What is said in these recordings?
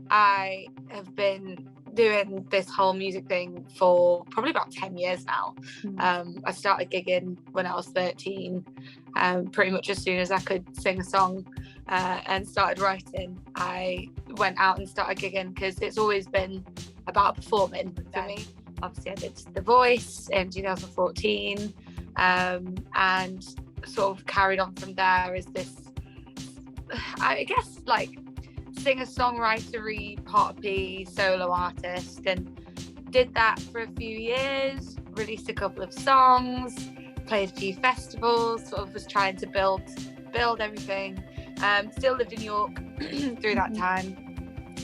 I have been doing this whole music thing for probably about 10 years now. I started gigging when I was 13. Pretty much as soon as I could sing a song and started writing, I went out and started gigging, because it's always been about performing for me. Obviously I did The Voice in 2014, and sort of carried on from there as this, I guess, like singer-songwriter-y, poppy solo artist, and did that for a few years, released a couple of songs, played a few festivals, sort of was trying to build everything. Still lived in York through that time,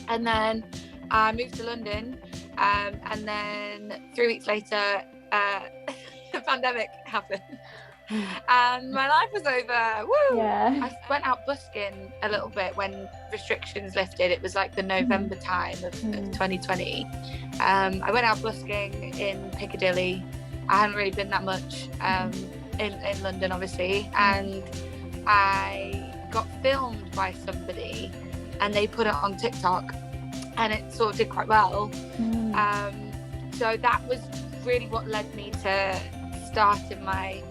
and then I moved to London, and then 3 weeks later the pandemic happened. And my life was over. Woo! Yeah. I went out busking a little bit when restrictions lifted. It was like the November time of 2020. I went out busking in Piccadilly. I hadn't really been that much in London, obviously, and I got filmed by somebody, and they put it on TikTok, and it sort of did quite well. So that was really what led me to starting my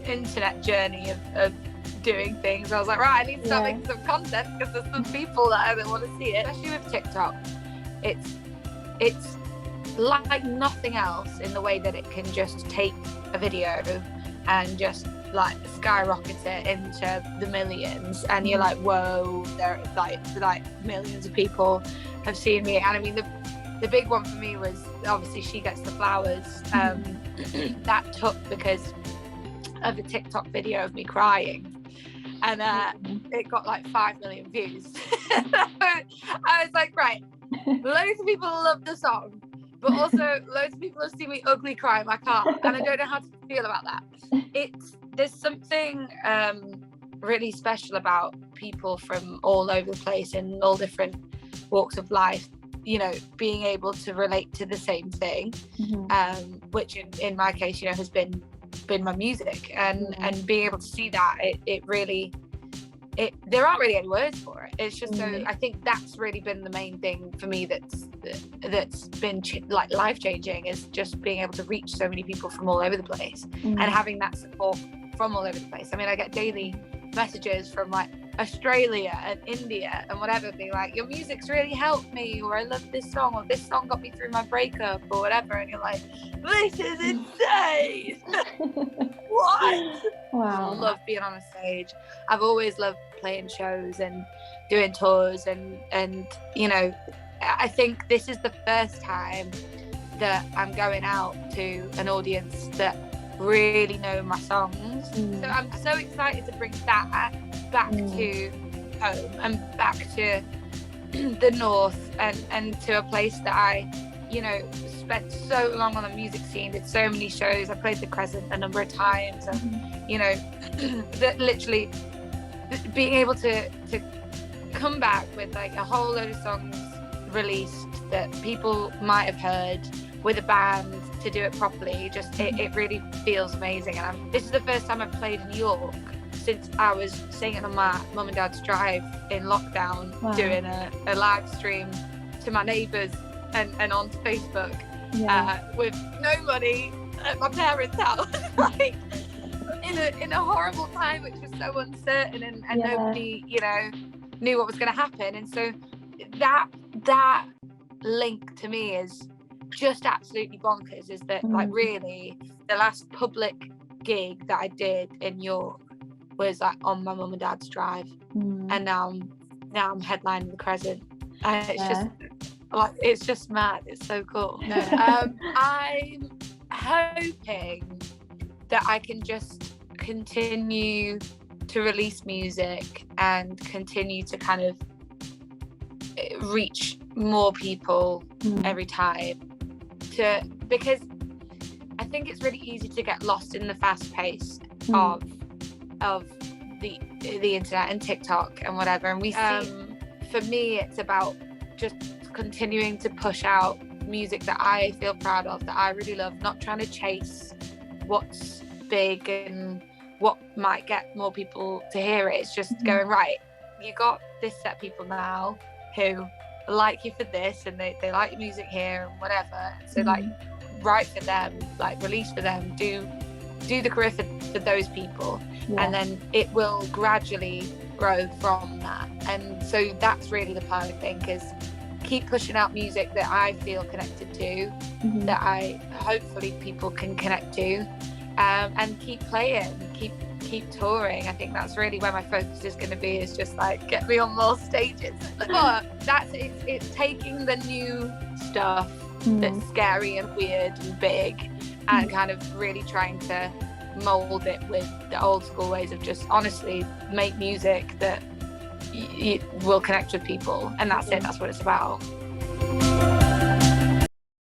internet journey of doing things. I was like, right, I need to start making some content, because there's some people that want to see it. Especially with TikTok, it's like nothing else in the way that it can just take a video and just like skyrocket it into the millions, and you're like, whoa, there like millions of people have seen me. And I mean, the big one for me was obviously She Gets the Flowers. That took because of a TikTok video of me crying, and it got like 5 million views. I was like, right, loads of people love the song, but also loads of people have seen me ugly cry in my car, and I don't know how to feel about that. There's something really special about people from all over the place in all different walks of life, you know, being able to relate to the same thing, which in my case, you know, has been my music, and being able to see that, it really, there aren't really any words for it. It's just so, I think that's really been the main thing for me that's been like life-changing, is just being able to reach so many people from all over the place, and having that support from all over the place. I mean, I get daily messages from like Australia and India and whatever, being like, your music's really helped me, or I love this song, or this song got me through my breakup, or whatever, and you're like, this is insane. What? Wow. I love being on a stage. I've always loved playing shows and doing tours, and you know, I think this is the first time that I'm going out to an audience that really know my songs. So I'm so excited to bring that back to home and back to the north, and to a place that I, you know, spent so long on the music scene, did so many shows. I played the Crescent a number of times, and you know, that literally being able to come back with like a whole load of songs released that people might have heard, with a band, to do it properly, just it really feels amazing. And this is the first time I've played in York since I was singing on my mum and dad's drive in lockdown. Wow. Doing a live stream to my neighbours and on Facebook, with no money at my parents' house, like in a horrible time, which was so uncertain, and nobody, you know, knew what was going to happen. And so that link to me is just absolutely bonkers, is that like really the last public gig that I did in York was like on my mum and dad's drive, and now I'm headlining the Crescent, and it's just like, it's just mad. It's so cool. I'm hoping that I can just continue to release music and continue to kind of reach more people every time, because I think it's really easy to get lost in the fast pace of the internet and TikTok and whatever, and we see, for me, it's about just continuing to push out music that I feel proud of, that I really love, not trying to chase what's big and what might get more people to hear it. It's just going, right, you got this set of people now who like you for this, and they like your music here and whatever. So like write for them, like release for them, do the career for those people, and then it will gradually grow from that. And so that's really the plan, I think, is keep pushing out music that I feel connected to, that I hopefully people can connect to, and keep playing, keep touring. I think that's really where my focus is going to be, is just like get me on more stages. But it's taking the new stuff that's scary and weird and big, and kind of really trying to mold it with the old school ways of just honestly make music that will connect with people, and that's it. That's what it's about.